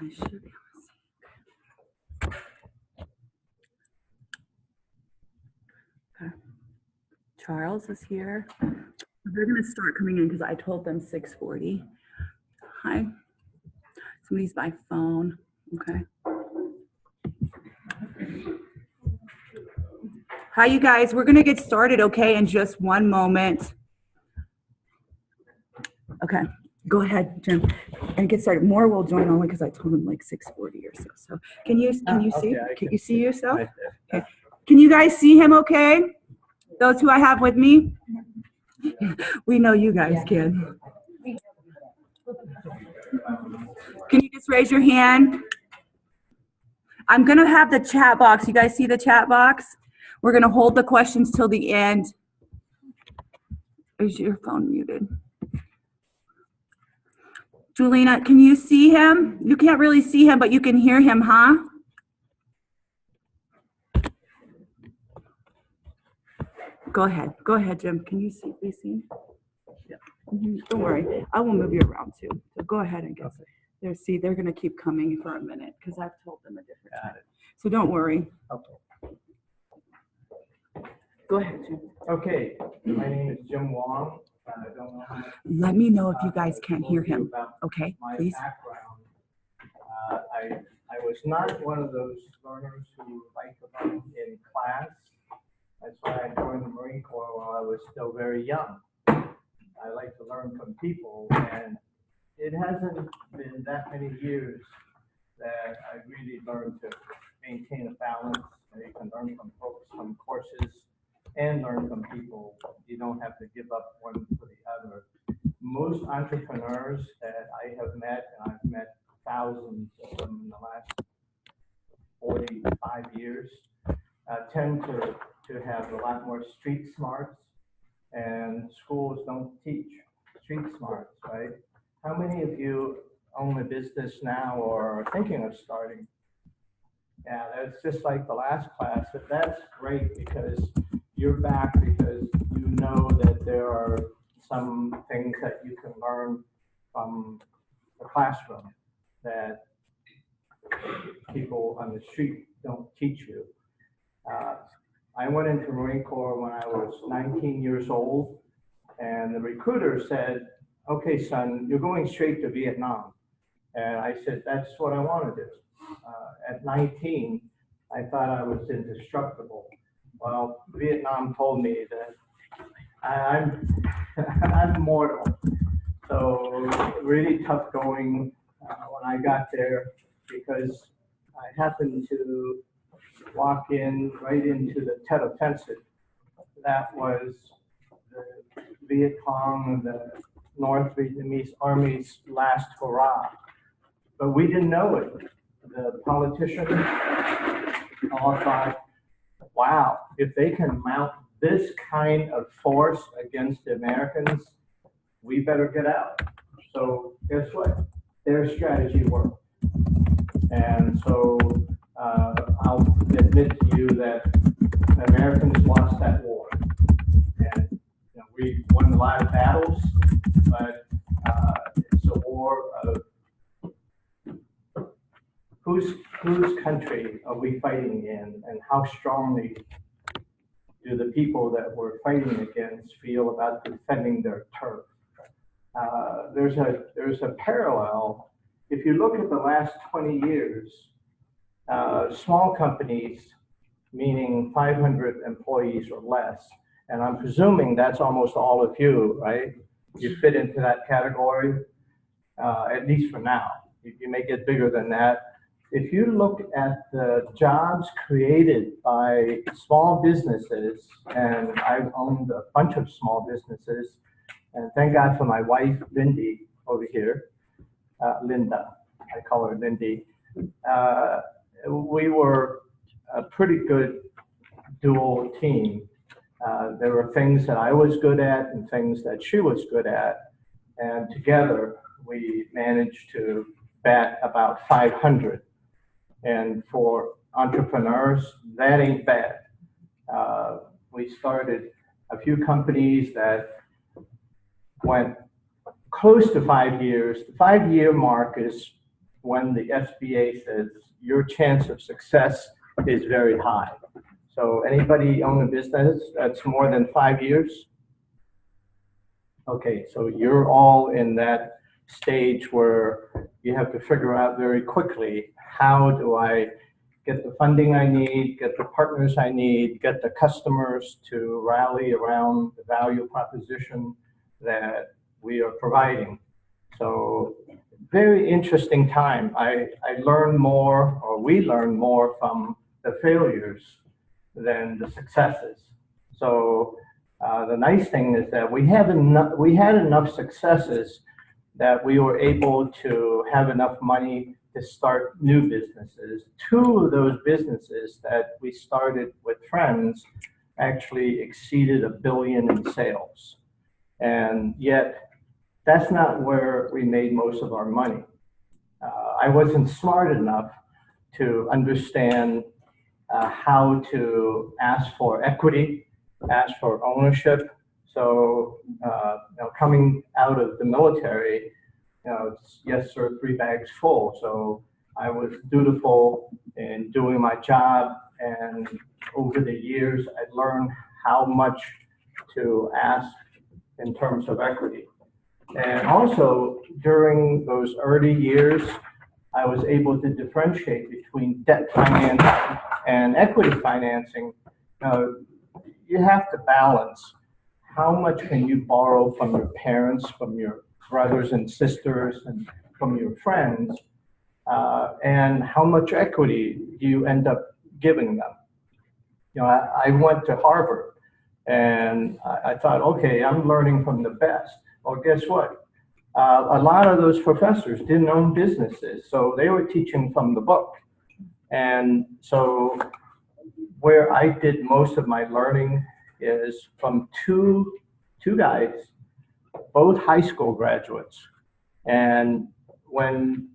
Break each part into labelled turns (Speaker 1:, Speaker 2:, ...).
Speaker 1: I should be able to see. Okay. Charles is here. They're going to start coming in because I told them 6:40. Hi. Somebody's by phone. Okay. Hi, you guys. We're going to get started, okay, in just one moment. Okay. Go ahead, Jim, and get started. More will join only because I told them like 6:40 or so. So can you see? Can you see yourself? Okay. Can you guys see him okay? Those who I have with me? We know you guys can. Can you just raise your hand? I'm going to have the chat box. You guys see the chat box? We're going to hold the questions till the end. Is your phone muted? Julina, can you see him? You can't really see him, but you can hear him, huh? Go ahead, Jim. Can you see? Please see? Yeah. Don't worry. I will move you around too. So go ahead and get there. See, they're going to keep coming for a minute because I've told them a different time. So don't worry.
Speaker 2: Okay.
Speaker 1: Go ahead, Jim.
Speaker 2: Okay. My name is Jim Wong. I don't know how much
Speaker 1: Let me know if you guys can't hear him. Okay, please.
Speaker 2: My background. I was not one of those learners who liked to learn in class. That's why I joined the Marine Corps while I was still very young. I like to learn from people, and it hasn't been that many years that I really learned to maintain a balance. You can learn from books, from courses, and learn from people. You don't have to give up one for the other. Most entrepreneurs that I have met, and I've met thousands of them in the last 45 years, tend to have a lot more street smarts, and schools don't teach street smarts, right? How many of you own a business now or are thinking of starting? Yeah, that's just like the last class, but that's great because you're back because you know that there are some things that you can learn from the classroom that people on the street don't teach you. I went into Marine Corps when I was 19 years old, and the recruiter said, "Okay, son, you're going straight to Vietnam." And I said, "That's what I want to do." At 19, I thought I was indestructible. Well, Vietnam told me that I'm I'm mortal. So really tough going when I got there because I happened to walk in right into the Tet Offensive. That was the Viet Cong, the North Vietnamese Army's last hurrah. But we didn't know it. The politicians all thought, wow, if they can mount this kind of force against the Americans, we better get out. So guess what? Their strategy worked. And so I'll admit to you that the Americans lost that war. And we won a lot of battles, but it's a war of whose country are we fighting in, and how strongly do the people that we're fighting against feel about defending their turf? There's a parallel. If you look at the last 20 years, small companies, meaning 500 employees or less, and I'm presuming that's almost all of you, right? You fit into that category, at least for now. You may get bigger than that. If you look at the jobs created by small businesses, and I've owned a bunch of small businesses, and thank God for my wife, Lindy, over here, Linda, I call her Lindy. We were a pretty good dual team. There were things that I was good at and things that she was good at, and together we managed to bat about 500. And for entrepreneurs, that ain't bad. We started a few companies that went close to 5 years. The 5-year mark is when the SBA says your chance of success is very high. So anybody own a business that's more than 5 years? Okay, so you're all in that stage where you have to figure out very quickly, how do I get the funding I need, get the partners I need, get the customers to rally around the value proposition that we are providing. So very interesting time. I learned more, or we learned more from the failures than the successes. So the nice thing is that we had enough successes that we were able to have enough money to start new businesses. 2 of those businesses that we started with friends actually exceeded $1 billion in sales. And yet, that's not where we made most of our money. I wasn't smart enough to understand how to ask for equity, ask for ownership. So, coming out of the military, it's yes, sir, 3 bags full. So I was dutiful in doing my job. And over the years, I learned how much to ask in terms of equity. And also, during those early years, I was able to differentiate between debt financing and equity financing. You have to balance how much can you borrow from your parents, from your brothers and sisters, and from your friends, and how much equity do you end up giving them. I went to Harvard, and I thought, okay, I'm learning from the best. Well, guess what? A lot of those professors didn't own businesses, so they were teaching from the book. And so where I did most of my learning is from two guys, both high school graduates. And when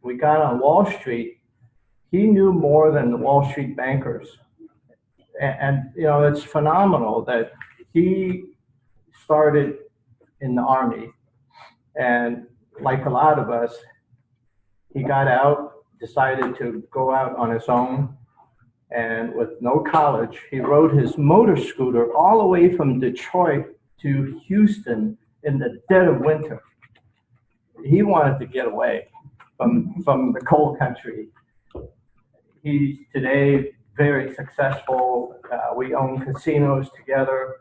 Speaker 2: we got on Wall Street, he knew more than the Wall Street bankers. And it's phenomenal that he started in the Army. And like a lot of us, he got out, decided to go out on his own. And with no college, he rode his motor scooter all the way from Detroit to Houston in the dead of winter. He wanted to get away from the cold country. He's today very successful. We own casinos together.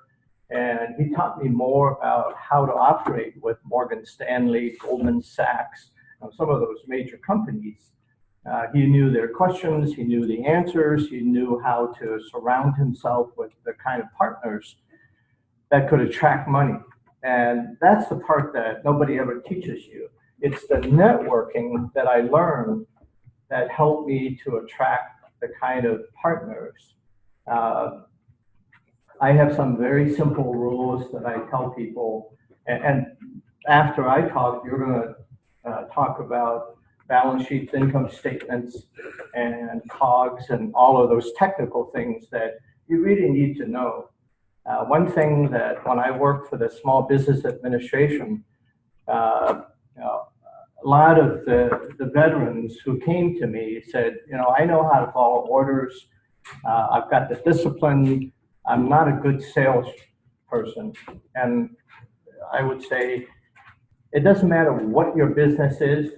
Speaker 2: And he taught me more about how to operate with Morgan Stanley, Goldman Sachs, some of those major companies. He knew their questions, he knew the answers, he knew how to surround himself with the kind of partners that could attract money. And that's the part that nobody ever teaches you. It's the networking that I learned that helped me to attract the kind of partners. I have some very simple rules that I tell people, and after I talk, you're going to talk about balance sheets, income statements, and COGS, and all of those technical things that you really need to know. One thing that when I worked for the Small Business Administration, a lot of the veterans who came to me said, I know how to follow orders. I've got the discipline. I'm not a good salesperson. And I would say, it doesn't matter what your business is.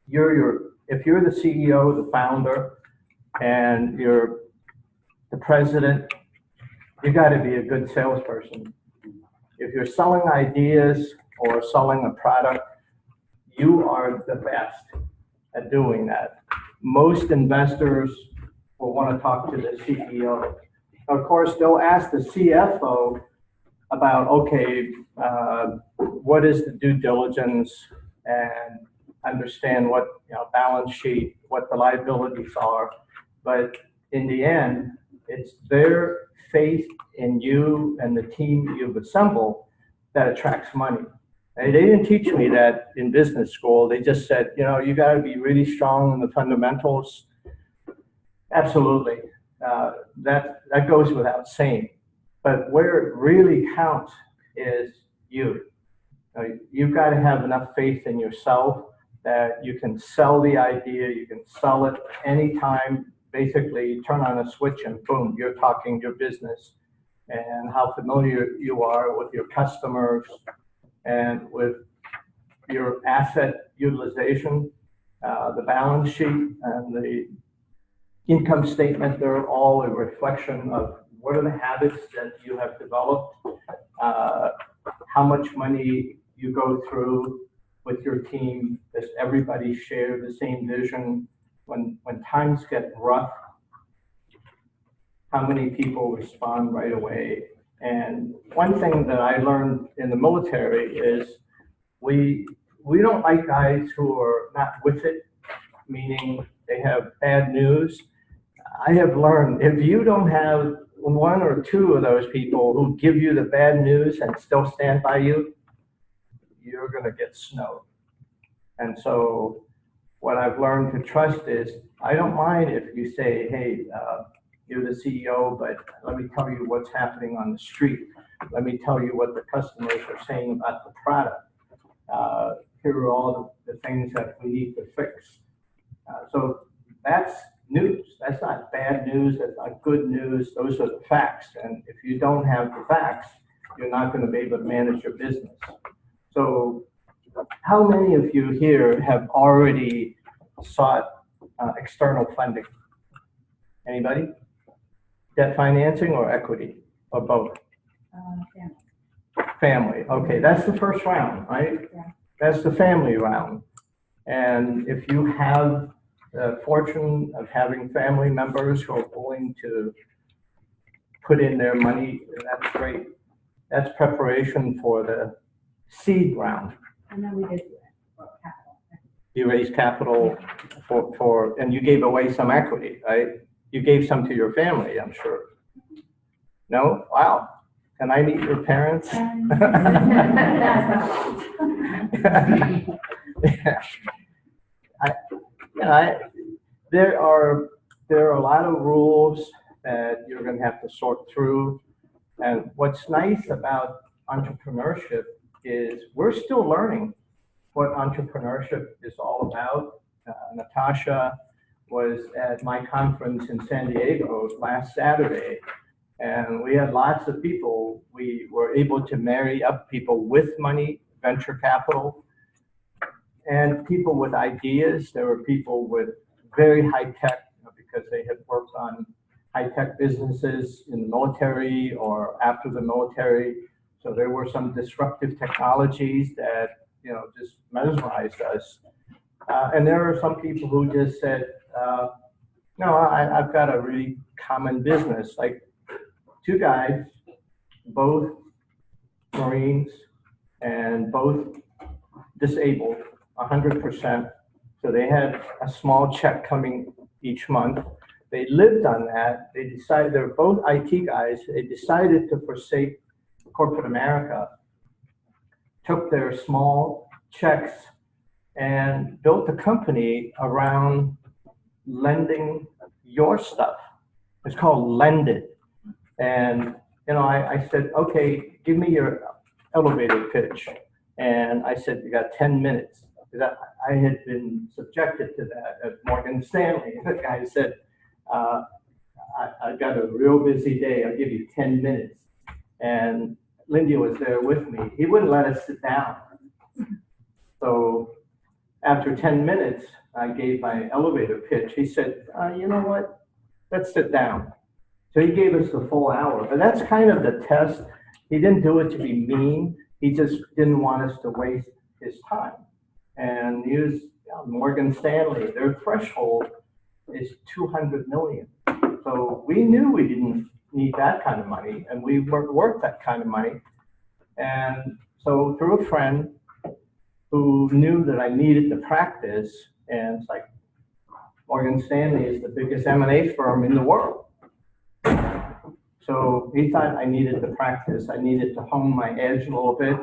Speaker 2: If you're the CEO, the founder, and you're the president, you got to be a good salesperson. If you're selling ideas or selling a product, you are the best at doing that. Most investors will want to talk to the CEO. Of course, they'll ask the CFO about, okay, what is the due diligence, and understand what balance sheet, what the liabilities are. But in the end, it's their faith in you and the team you've assembled that attracts money. And they didn't teach me that in business school. They just said, you got to be really strong in the fundamentals. Absolutely. That goes without saying. But where it really counts is you. You've got to have enough faith in yourself that you can sell the idea, you can sell it anytime, basically turn on a switch and boom, you're talking your business and how familiar you are with your customers and with your asset utilization, the balance sheet and the income statement. They're all a reflection of what are the habits that you have developed, how much money you go through with your team. Does everybody share the same vision? When times get rough, how many people respond right away? And one thing that I learned in the military is we don't like guys who are not with it, meaning they have bad news. I have learned if you don't have one or two of those people who give you the bad news and still stand by you, you're going to get snowed. And so what I've learned to trust is I don't mind if you say, hey, you're the CEO, but let me tell you what's happening on the street. Let me tell you what the customers are saying about the product. Here are all the things that we need to fix. So that's news. That's not bad news. That's not good news. Those are the facts. And if you don't have the facts, you're not going to be able to manage your business. So how many of you here have already sought external funding? Anybody? Debt financing or equity or both? Family. Okay, that's the first round, right? Yeah. That's the family round. And if you have the fortune of having family members who are willing to put in their money, that's great. That's preparation for the seed round.
Speaker 3: And then we did capital.
Speaker 2: You raised capital for, and you gave away some equity, right? You gave some to your family, I'm sure. No? Wow. Can I meet your parents? There are a lot of rules that you're going to have to sort through. And what's nice about entrepreneurship is we're still learning what entrepreneurship is all about. Natasha was at my conference in San Diego last Saturday, and we had lots of people. We were able to marry up people with money, venture capital, and people with ideas. There were people with very high tech, because they had worked on high tech businesses in the military or after the military. So there were some disruptive technologies that just mesmerized us. And there are some people who just said, no, I've got a really common business. Like two guys, both Marines and both disabled 100%. So they had a small check coming each month. They lived on that. They decided, they're both IT guys. They decided to forsake corporate America, took their small checks and built a company around lending your stuff. It's called Lend It. And I said, okay, give me your elevator pitch. And I said, you got 10 minutes. I had been subjected to that at Morgan Stanley. The guy said, I've got a real busy day. I'll give you 10 minutes. And Lindy was there with me. He wouldn't let us sit down. So after 10 minutes, I gave my elevator pitch. He said, you know what? Let's sit down. So he gave us the full hour. But that's kind of the test. He didn't do it to be mean. He just didn't want us to waste his time. And use Morgan Stanley, their threshold is 200 million. So we knew we didn't need that kind of money, and we weren't worth that kind of money. And so through a friend who knew that I needed to practice, and it's like, Morgan Stanley is the biggest M&A firm in the world. So he thought I needed to practice. I needed to hone my edge a little bit.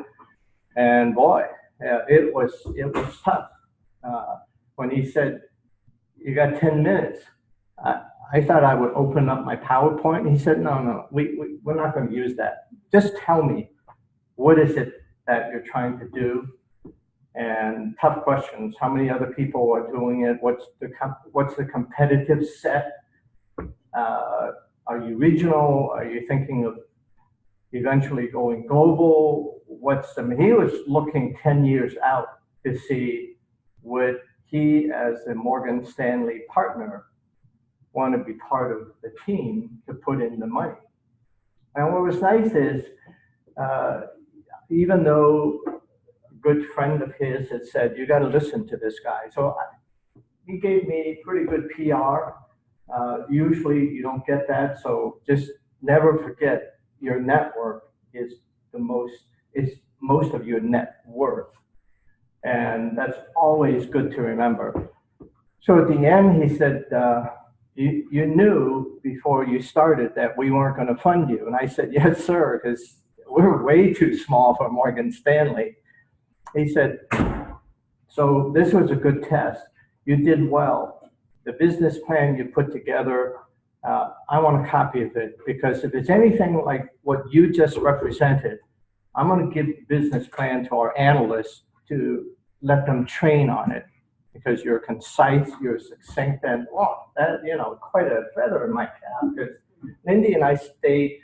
Speaker 2: And boy, it was tough. When he said, you got 10 minutes, I thought I would open up my PowerPoint. He said, no, we're not going to use that. Just tell me, what is it that you're trying to do? and tough questions. How many other people are doing it? What's the competitive set? Are you regional? Are you thinking of eventually going global? He was looking 10 years out to see would he, as a Morgan Stanley partner, want to be part of the team to put in the money. And what was nice is, even though a good friend of his had said, you got to listen to this guy. So he gave me pretty good PR. Usually you don't get that. So just never forget your network is most of your net worth. And that's always good to remember. So at the end, he said, you knew before you started that we weren't going to fund you. And I said, yes, sir, because we're way too small for Morgan Stanley. He said, so this was a good test. You did well. The business plan you put together, I want a copy of it, because if it's anything like what you just represented, I'm going to give the business plan to our analysts to let them train on it, because you're concise, you're succinct, and that, quite a feather in my cap. Because Lindy and I stayed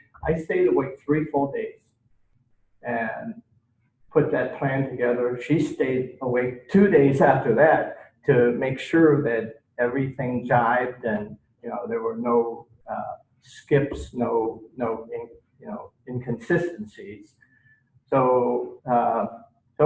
Speaker 2: awake 3 full days and put that plan together. She stayed awake 2 days after that to make sure that everything jived and there were no skips, no inconsistencies. So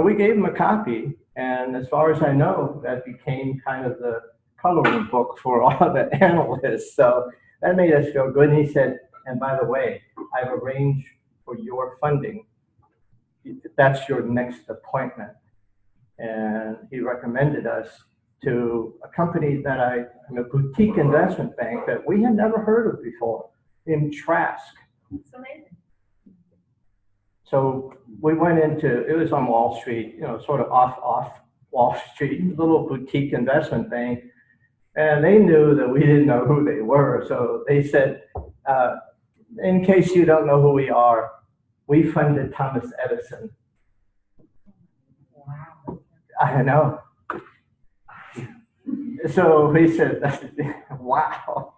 Speaker 2: we gave him a copy, and as far as I know, that became kind of the coloring book for all the analysts. So that made us feel good. And he said, and by the way, I've arranged for your funding. That's your next appointment. And he recommended us to a company that a boutique investment bank that we had never heard of before, in Trask.
Speaker 3: It's amazing.
Speaker 2: So we went into, it was on Wall Street, sort of off Wall Street, little boutique investment bank. And they knew that we didn't know who they were. So they said, in case you don't know who we are, we funded Thomas Edison.
Speaker 3: Wow.
Speaker 2: I know. So he said, wow.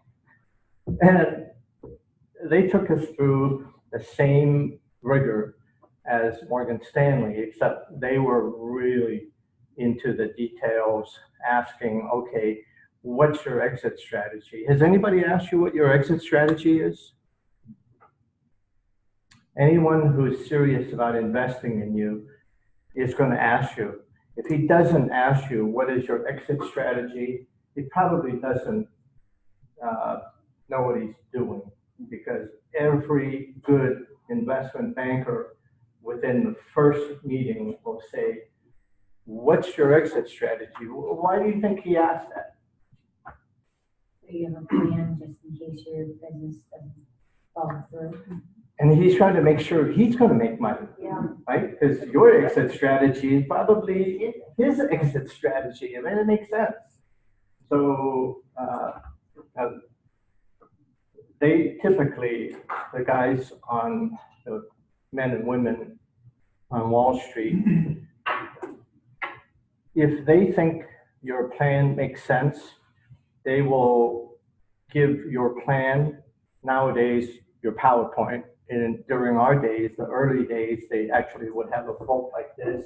Speaker 2: And they took us through the same rigor as Morgan Stanley, except they were really into the details, asking, okay, what's your exit strategy? Has anybody asked you what your exit strategy is? Anyone who's serious about investing in you is going to ask you. If he doesn't ask you what is your exit strategy, he probably doesn't know what he's doing, because every good investment banker within the first meeting will say, what's your exit strategy? Why do you think he asked that?
Speaker 3: So you have a plan just in case your business doesn't fall through.
Speaker 2: And he's trying to make sure he's going to make money, right? Because your exit strategy is probably his exit strategy. I mean, it makes sense. So they typically, the guys on the men and women on Wall Street, if they think your plan makes sense, they will give your plan, nowadays, your PowerPoint. And during our days, the early days, they actually would have a vote like this,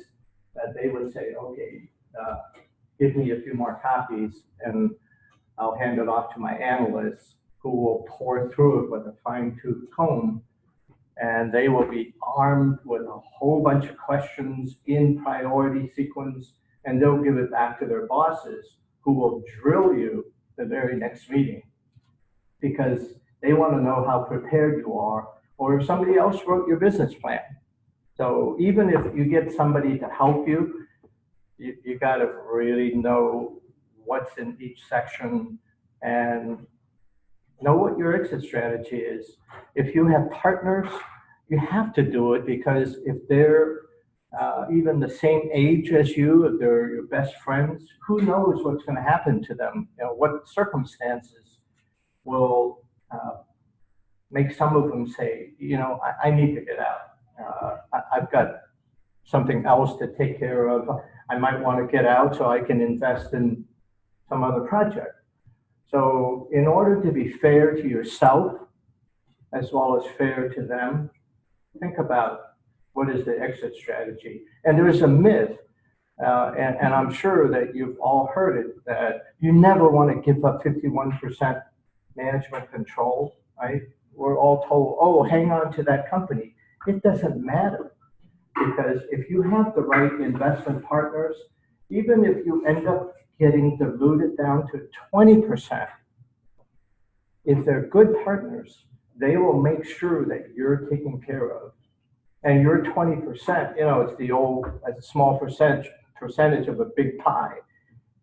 Speaker 2: that they would say, okay, give me a few more copies and I'll hand it off to my analysts, who will pour through it with a fine-tooth comb. And they will be armed with a whole bunch of questions in priority sequence, and they'll give it back to their bosses, who will drill you the very next meeting, because they want to know how prepared you are, or if somebody else wrote your business plan. So even if you get somebody to help you, you got to really know what's in each section and know what your exit strategy is. If you have partners, you have to do it, because if they're even the same age as you, if they're your best friends, who knows what's going to happen to them? What circumstances will make some of them say, I need to get out. I've got something else to take care of. I might want to get out so I can invest in some other project. So in order to be fair to yourself, as well as fair to them, think about what is the exit strategy. And there's a myth, and I'm sure that you've all heard it, that you never want to give up 51% management control, right? We're all told, oh, hang on to that company. It doesn't matter, because if you have the right investment partners, even if you end up getting diluted down to 20%, if they're good partners, they will make sure that you're taken care of. And your 20%, it's the old, as a small percentage of a big pie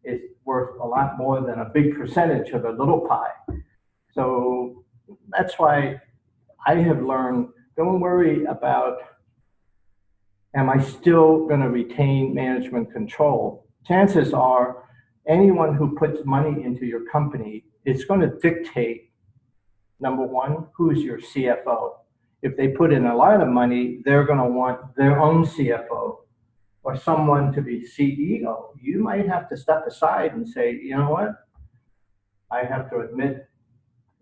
Speaker 2: is worth a lot more than a big percentage of a little pie. So that's why I have learned, don't worry about, am I still going to retain management control? Chances are anyone who puts money into your company is going to dictate, number one, who's your CFO. If they put in a lot of money, they're going to want their own CFO or someone to be CEO. You might have to step aside and say, you know what? I have to admit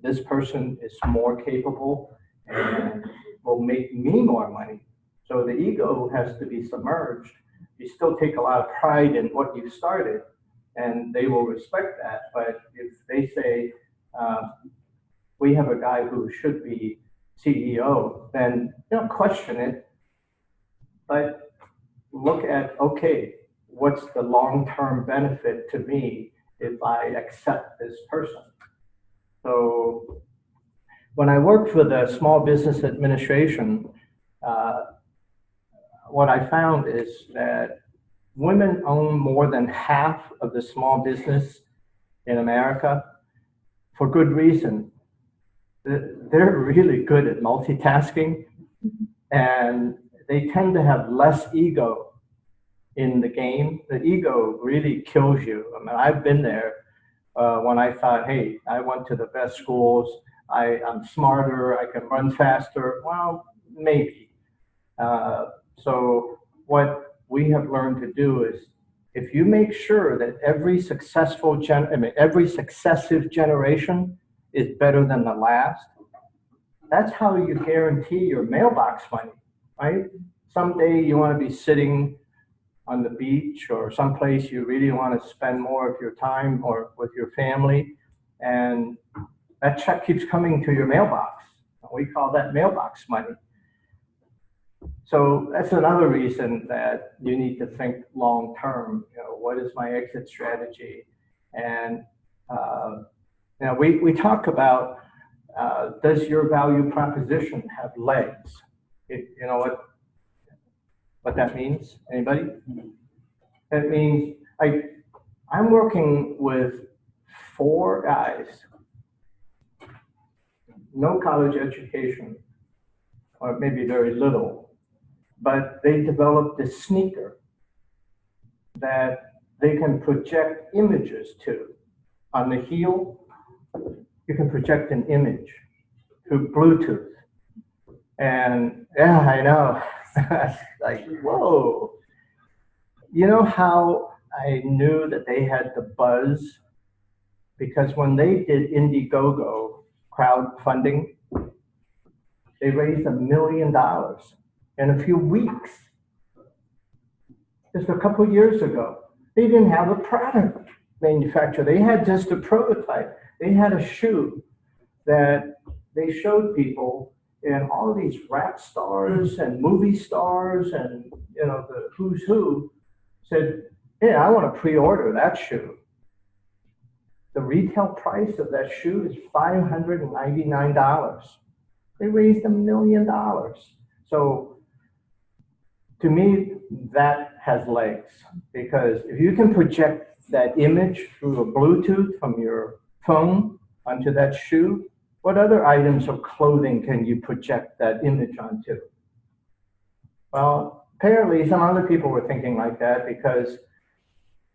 Speaker 2: this person is more capable and will make me more money. So the ego has to be submerged. You still take a lot of pride in what you started, and they will respect that. But if they say, we have a guy who should be CEO, then don't question it, but look at, okay, what's the long-term benefit to me if I accept this person? So when I worked for the Small Business Administration, what I found is that women own more than half of the small business in America for good reason. They're really good at multitasking, and they tend to have less ego in the game. The ego really kills you. I mean, I've been there when I thought, hey, I went to the best schools, I'm smarter, I can run faster. Well, maybe. So what we have learned to do is, if you make sure that every successive generation is better than the last, that's how you guarantee your mailbox money, right? Someday you want to be sitting on the beach or someplace you really want to spend more of your time or with your family, and that check keeps coming to your mailbox. We call that mailbox money. So that's another reason that you need to think long term. What is my exit strategy? And we talk about, does your value proposition have legs? You know what that means? Anybody? That means I'm working with 4 guys, no college education, or maybe very little, but they developed this sneaker that they can project images to. On the heel, you can project an image through Bluetooth. And yeah, I know, like, whoa. You know how I knew that they had the buzz? Because when they did Indiegogo crowdfunding, they raised $1 million in a few weeks. Just a couple of years ago. They didn't have a product manufacturer. They had just a prototype. They had a shoe that they showed people, and all of these rap stars and movie stars and the who's who said, hey, I want to pre-order that shoe. The retail price of that shoe is $599. They raised $1 million. So to me, that has legs, because if you can project that image through a Bluetooth from your phone onto that shoe, what other items of clothing can you project that image onto? Well, apparently some other people were thinking like that because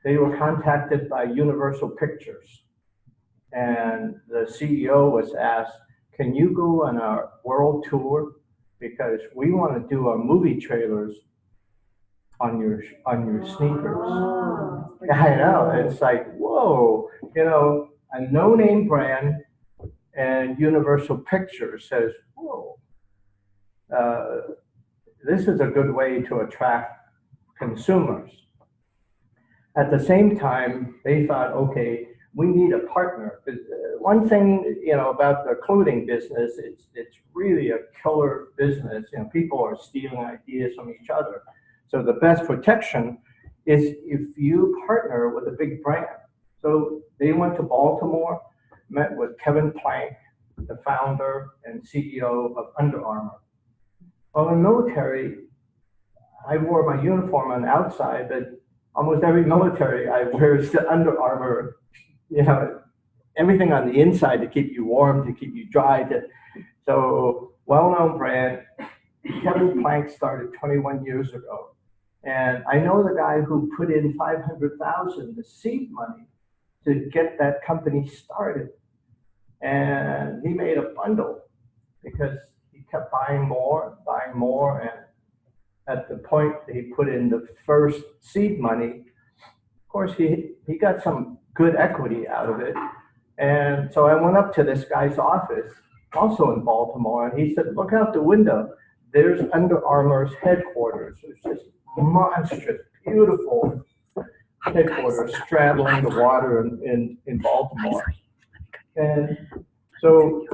Speaker 2: they were contacted by Universal Pictures. And the CEO was asked, can you go on our world tour? Because we want to do our movie trailers on your sneakers.
Speaker 3: Oh,
Speaker 2: I know, it's like, whoa, you know, a no-name brand and Universal Pictures says, whoa, this is a good way to attract consumers. At the same time, they thought, okay, we need a partner. One thing, you know, about the clothing business, it's really a killer business. You know, people are stealing ideas from each other. So the best protection is if you partner with a big brand. So they went to Baltimore, met with Kevin Plank, the founder and CEO of Under Armour. Well, in the military, I wore my uniform on the outside, but almost every military I wear is the Under Armour, you know, everything on the inside to keep you warm, to keep you dry. So well-known brand. Kevin Plank started 21 years ago. And I know the guy who put in $500,000, the seed money, to get that company started. And he made a bundle because he kept buying more, and at the point that he put in the first seed money, of course, he got some good equity out of it. And so I went up to this guy's office, also in Baltimore, and he said, look out the window. There's Under Armour's headquarters. It's this monstrous, beautiful headquarters straddling the water in Baltimore. And so,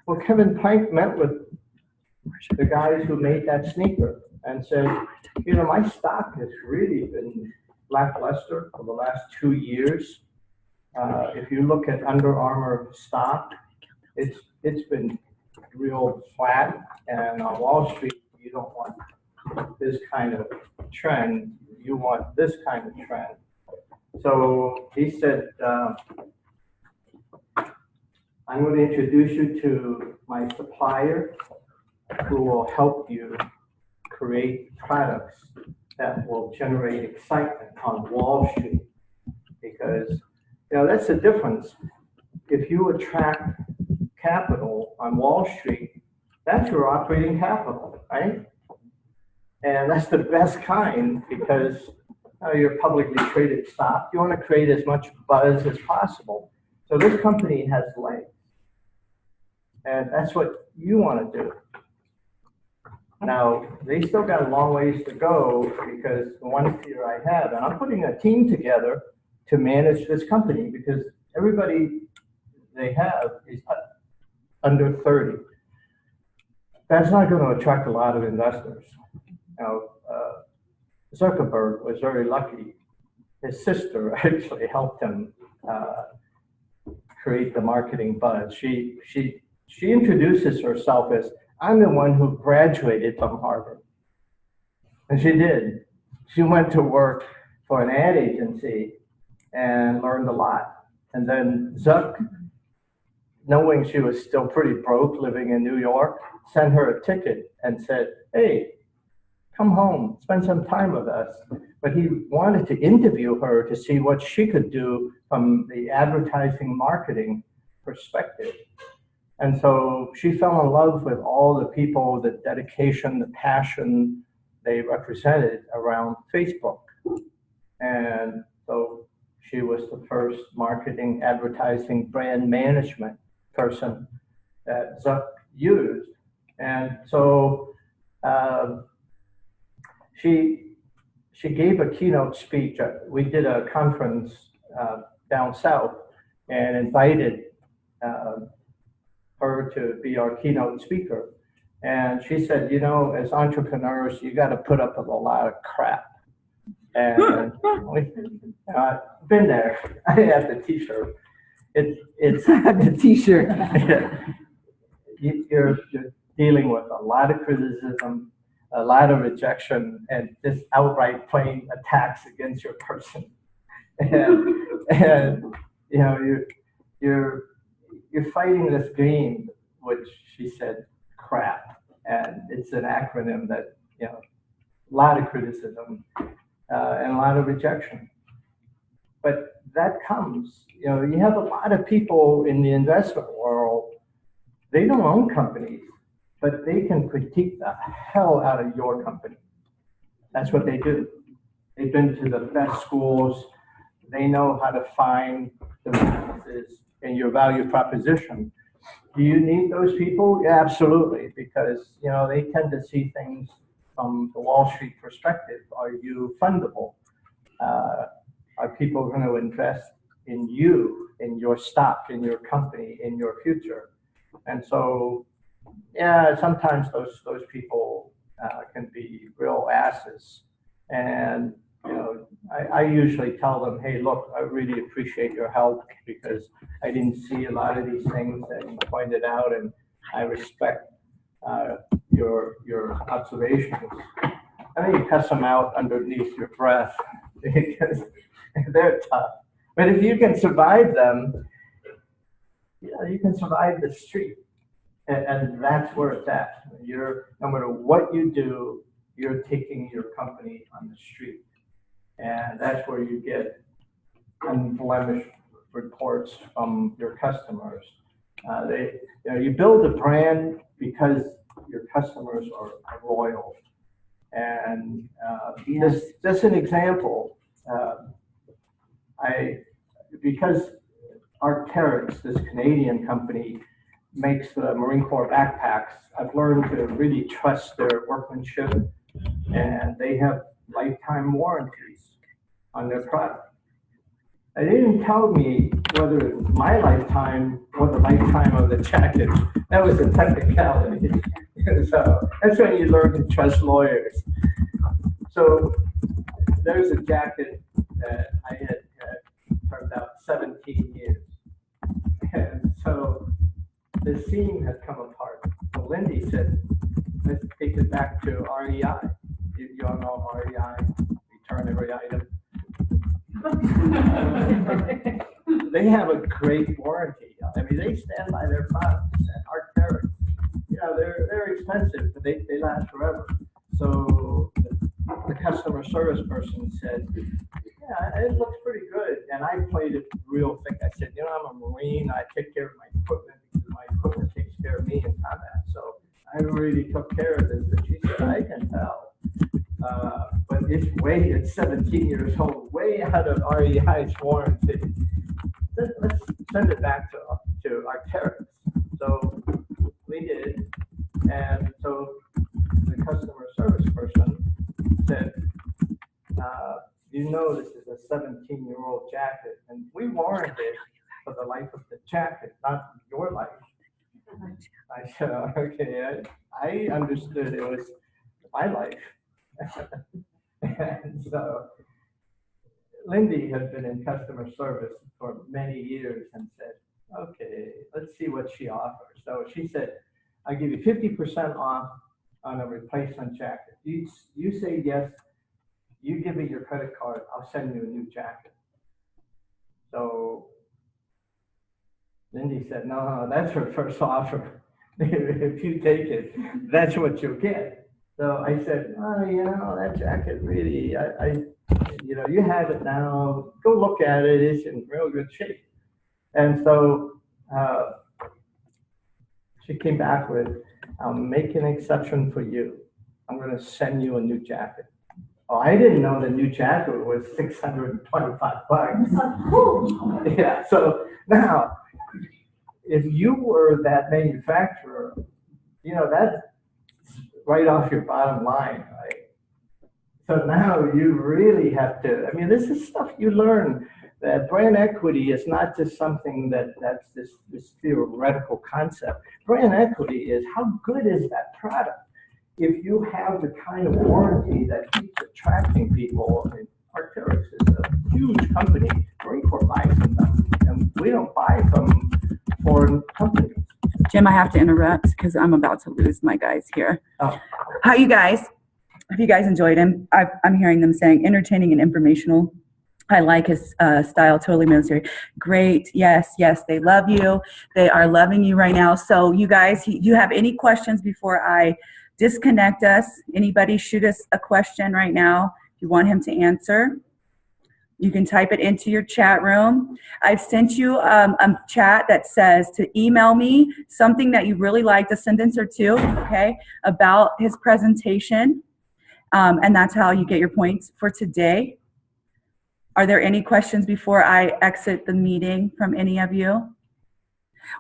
Speaker 2: well, Kevin Plank met with the guys who made that sneaker and said, you know, my stock has really been lackluster for the last 2 years. If you look at Under Armour stock, it's been real flat, and on Wall Street, you don't want this kind of trend. You want this kind of trend. So he said, I'm going to introduce you to my supplier who will help you create products that will generate excitement on Wall Street. Because, you know, that's the difference. If you attract capital on Wall Street, that's your operating capital, right? And that's the best kind because you're publicly traded stock. You want to create as much buzz as possible. So this company has legs. And that's what you want to do. Now, they still got a long ways to go because the one fear I have, and I'm putting a team together to manage this company because everybody they have is under 30. That's not going to attract a lot of investors. Now, Zuckerberg was very lucky. His sister actually helped him create the marketing buzz. She introduces herself as, I'm the one who graduated from Harvard. And she did. She went to work for an ad agency and learned a lot. And then Zuck, knowing she was still pretty broke living in New York, sent her a ticket and said, hey, come home, spend some time with us. But he wanted to interview her to see what she could do from the advertising marketing perspective. And so she fell in love with all the people, the dedication, the passion they represented around Facebook. And so she was the first marketing, advertising, brand management person that Zuck used. And so she gave a keynote speech. We did a conference down south and invited her to be our keynote speaker. And she said, you know, as entrepreneurs, you got to put up with a lot of crap. And been there. I have the t-shirt. It's
Speaker 1: the t-shirt.
Speaker 2: You're dealing with a lot of criticism, a lot of rejection, and just outright plain attacks against your person. And you know, you're fighting this game, which she said, crap, and it's an acronym that, you know, a lot of criticism and a lot of rejection. But that comes, you know, you have a lot of people in the investment world, they don't own companies, but they can critique the hell out of your company. That's what they do. They've been to the best schools. They know how to find the weaknesses in your value proposition. Do you need those people? Yeah, absolutely, because they tend to see things from the Wall Street perspective. Are you fundable? Are people going to invest in you, in your stock, in your company, in your future? And so, yeah, sometimes those people can be real asses. And I usually tell them, hey, look, I really appreciate your help because I didn't see a lot of these things that you pointed out, and I respect your observations. I think you cuss them out underneath your breath because they're tough. But if you can survive them, you can survive the street. And that's where it's at. No matter what you do, you're taking your company on the street. And that's where you get unblemished reports from your customers. You build a brand because your customers are loyal. And just an example, because Arc'teryx, this Canadian company, makes the Marine Corps backpacks, I've learned to really trust their workmanship, and they have lifetime warranties on their product. They didn't tell me whether it was my lifetime or the lifetime of the jacket. That was a technicality. So that's when you learn to trust lawyers. So there's a jacket that I had turned out 17 years. And so the seam had come apart. So Lindy said, let's take it back to REI. You all know REI, return every item. They have a great warranty. I mean, they stand by their products. And Arc'teryx, they're expensive, but they last forever. So the customer service person said, yeah, it looks pretty good. And I played it real thick. I said, I'm a Marine. I take care of my equipment because my equipment takes care of me in combat. So I really took care of this. And she said, I can tell. But it's 17 years old, way out of REI's warranty. Let's send it back to Arc'teryx. So we did. And so the customer service person said, this is a 17-year-old jacket, and we warranted it for the life of the jacket, not your life. I said, okay, I understood it was my life. And so Lindy had been in customer service for many years and said, okay, let's see what she offers. So she said, I'll give you 50% off on a replacement jacket. You say yes, you give me your credit card, I'll send you a new jacket. So Lindy said, no, that's her first offer. If you take it, that's what you'll get. So I said, that jacket really, you have it now, go look at it, it's in real good shape. And so she came back with, I'll make an exception for you. I'm going to send you a new jacket. Oh, I didn't know the new jacket was $625. Yeah, so now, if you were that manufacturer, that's right off your bottom line, right? So now you really have to, this is stuff you learn, that brand equity is not just something that's this theoretical concept. Brand equity is how good is that product? If you have the kind of warranty that keeps attracting people, Arc'teryx is a huge company, Marine Corps buys from them, and we don't buy from foreign companies.
Speaker 1: Jim, I have to interrupt because I'm about to lose my guys here.
Speaker 2: Oh.
Speaker 1: How you guys? Have you guys enjoyed him? I'm hearing them saying entertaining and informational. I like his style, totally military. Great, yes, they love you. They are loving you right now. So you guys, you have any questions before I disconnect us? Anybody shoot us a question right now if you want him to answer. You can type it into your chat room. I've sent you a chat that says to email me something that you really liked, a sentence or two, okay, about his presentation. And that's how you get your points for today. Are there any questions before I exit the meeting from any of you?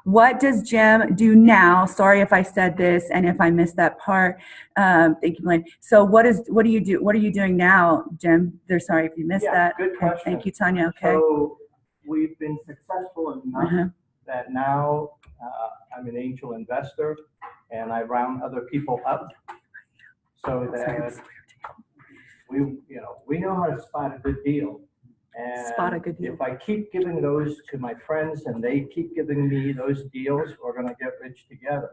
Speaker 1: What does Jim do now? Sorry if I said this and if I missed that part. Thank you, Blaine. So what do you do? What are you doing now, Jim? Sorry if you missed that.
Speaker 2: Good question.
Speaker 1: Thank you, Tanya. Okay.
Speaker 2: So we've been successful enough that now I'm an angel investor and I round other people up so that we know how to spot a good deal. And if I keep giving those to my friends and they keep giving me those deals, we're going to get rich together.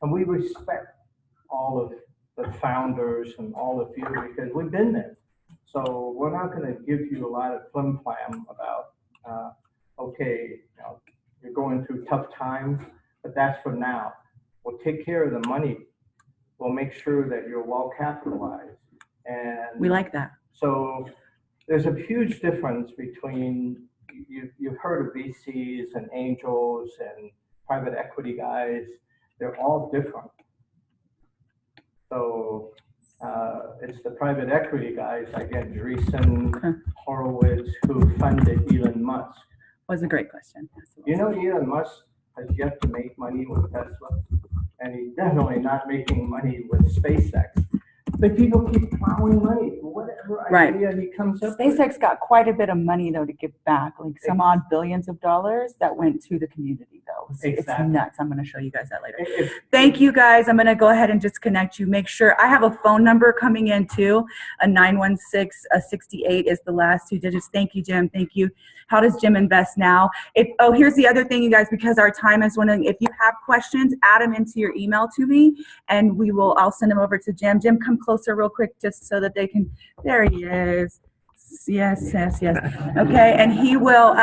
Speaker 2: And we respect all of the founders and all of you because we've been there. So we're not going to give you a lot of flim-flam about, okay, you're going through tough times, but that's for now. We'll take care of the money. We'll make sure that you're well capitalized. And
Speaker 1: we like that.
Speaker 2: So there's a huge difference between, you've heard of VCs and angels and private equity guys. They're all different. So it's the private equity guys, like Andreessen, Horowitz, who funded Elon Musk.
Speaker 1: Was a great question.
Speaker 2: You know, Elon Musk has yet to make money with Tesla, and he's definitely not making money with SpaceX. But people keep plowing money for whatever idea he comes up with.
Speaker 1: SpaceX got quite a bit of money, though, to give back, like some odd billions of dollars that went to the community, though. It's nuts. I'm going to show you guys that later. Thank you, guys. I'm going to go ahead and disconnect you. Make sure I have a phone number coming in, too. A 916-68 is the last two digits. Thank you, Jim. Thank you. How does Jim invest now? Here's the other thing, you guys, because our time is running. If you have questions, add them into your email to me, and I'll send them over to Jim. Jim, come closer real quick just so that they can. There he is. Yes. Okay, and he will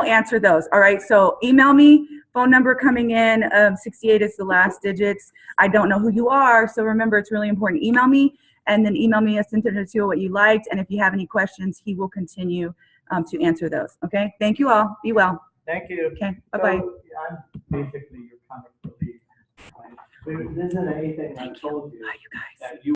Speaker 1: answer those. All right, so email me. Phone number coming in. 68 is the last digits. I don't know who you are, so remember, it's really important. Email me, and then email me a sentence or two what you liked, and if you have any questions, he will continue to answer those. Okay, thank you all. Be well.
Speaker 2: Thank you.
Speaker 1: Okay, bye-bye.
Speaker 2: So, I'm basically your comic relief. There isn't anything I told you that you